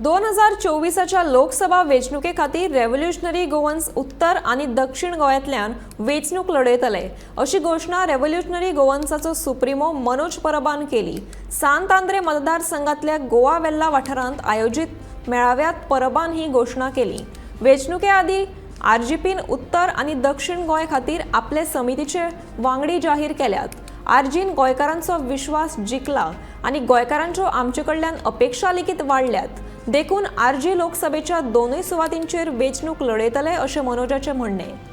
2024च्या लोकसभा वेंचणुके खातीर revolutionary Goans उत्तर आनी दक्षिण गोंयांतल्यान वेंचणूक लढयतले अशी घोषणा रेव्होल्युशनरी गोवन्साचो सुप्रिमो मनोज परबान केली। सांत आंद्रे मतदारसंघातल्या गोवा वेल्ला वाठारांत आयोजित मेळाव्यात परबान ही घोषणा केली। वेंचणुके आदी आरजीपीन उत्तर आनी दक्षिण गोंय खातीर आपले समितीचे वांगडी जाहीर केल्यात। आरजीन गोंयकारांचो विश्वास जिखला आनी गोंयकारांच्यो आमचे कडल्यान अपेक्षा लेगीत वाडल्यात। देखून आरजी लोकसभेच्या दोनूय सुवातींचेर वेंचणूक लढयतले अशें मनोजाचें म्हणणें।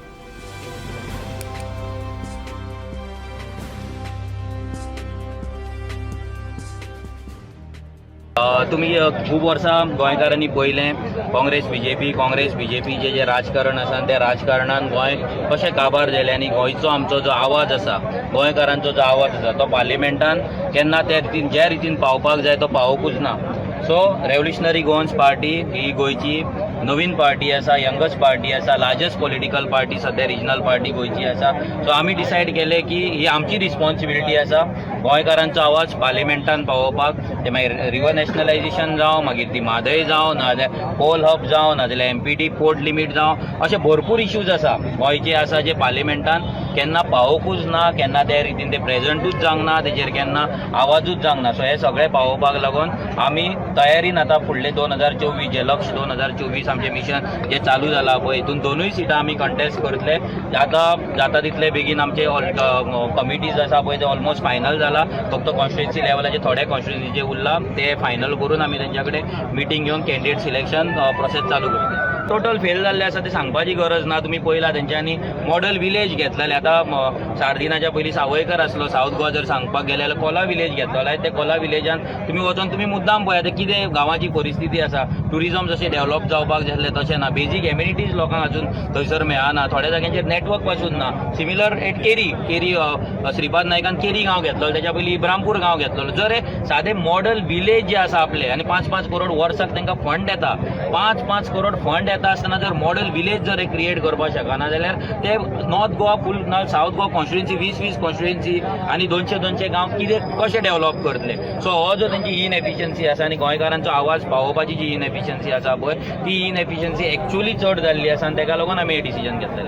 तुम्ही खूप वर्सां गोंयकारांनी पळयलें काँग्रेस बीजेपी जे राजकारण आसा त्या राजकारणान गोंय कशें काबार जालें आनी गोंयचो आमचो जो आवाज आसा गोंयकारांचो जो आवाज आसा तो पार्लिमेंटान केन्ना त्या रितीन ज्या रितीन पावपाक जाय तो पावोकूच ना। सो रेव्होल्युशनरी गोवन्स पार्टी ही गोंयची नवीन पार्टी आसा, यंगस्ट पार्टी आसा, लार्जस्ट पॉलिटिकल पार्टी सद्या रिजनल पार्टी गोंयची आसा। सो आमी डिसायड केलें की ही आमची रिस्पॉन्सिबिलिटी आसा गोंयकारांचो आवाज पार्लिमेंटान पावोवपाक। ते मागीर रिवर नॅशनलायजेशन जावं, मागीर ती म्हादय जावं, नाजाल्यार कोल हब जावं, नाजाल्यार एमपीटी पोर्ट लिमीट जावं, अशे भरपूर इश्यूज आसा गोंयचे आसा जे पार्लिमेंटान केन्ना पावोकूच ना, केन्ना त्या रितीन ते प्रेझेंटूच जावंक ना, तेजेर केन्ना आवाजूच जावंक ना। सो हे सगळें पावोवपाक लागून आमी तयारीन आतां फुडले 2024 जे लक्ष 2024 आमचें मिशन जे चालू जालां पळय हितून दोनूय सिटां आमी कंटेस्ट करतले। आतां जाता तितले बेगीन आमचे कमिटीज आसा पळय ते ऑलमोस्ट फायनल जाला, फक्त कॉन्स्टिट्युएन्सी लेवलाचे थोडे कॉन्स्टिट्युएन्सीचे उरला ते फायनल करून आमी तेंच्या कडेन मिटींग घेवन कॅन्डिडेट सिलेक्शन प्रोसेस चालू करतले। टोटल फेल जाल्ले आसा ते सांगपाची गरज ना। तुमी पळयला तेंच्यांनी मॉडल विलेज घेतलेले। आतां 4 दिनाच्या पयलीं सावयकर आसलो, सावथ गोवा जर सांगपाक गेले जाल्यार कोला विलेज घेतलेलो। ते कोला विलेजान तुमी वचून तुमी मुद्दाम पळया ते कितें गांवाची परिस्थिती आसा। ट्युरिजम जशें डेव्हलप जावपाक जाय आसलें तशें ना, बेजीक एम्युनिटीज लोकांक अजून थंयसर मेळना, थोड्या जाग्यांचेर नेटवर्क पासून ना। सिमिलर एट केरी श्रीपाद नायकान केरी गांव घेतलो, तेच्या पयलीं इब्रामपूर गांव घेतलो। जर हे सादे मॉडल विलेज जे आसा आपले आनी 5-5 करोड वर्साक तांकां फंड येता, 5-5 करोड फंड येता आसतना जर मॉडल विलेज जर क्रिएट करपाक शकना जाल्यार ते नॉर्थ गोवा फूल सावथ गोवा कॉन्स्टिट्युएन्सी 20-20 कॉन्स्टिट्युएन्सी आनी 200 गांव कितें कशें डेव्हलप करतले। सो हो जो तेंची इनएफिशियन्सी आसा आनी गोंयकारांचो आवाज पावोवपाची जी इनएफिशियन्सी आसा पळय ती इनएफिशियन्सी एक्चुअली चड जाल्ली आसा आनी ताका लागून आमी हे डिसिजन घेतलेले।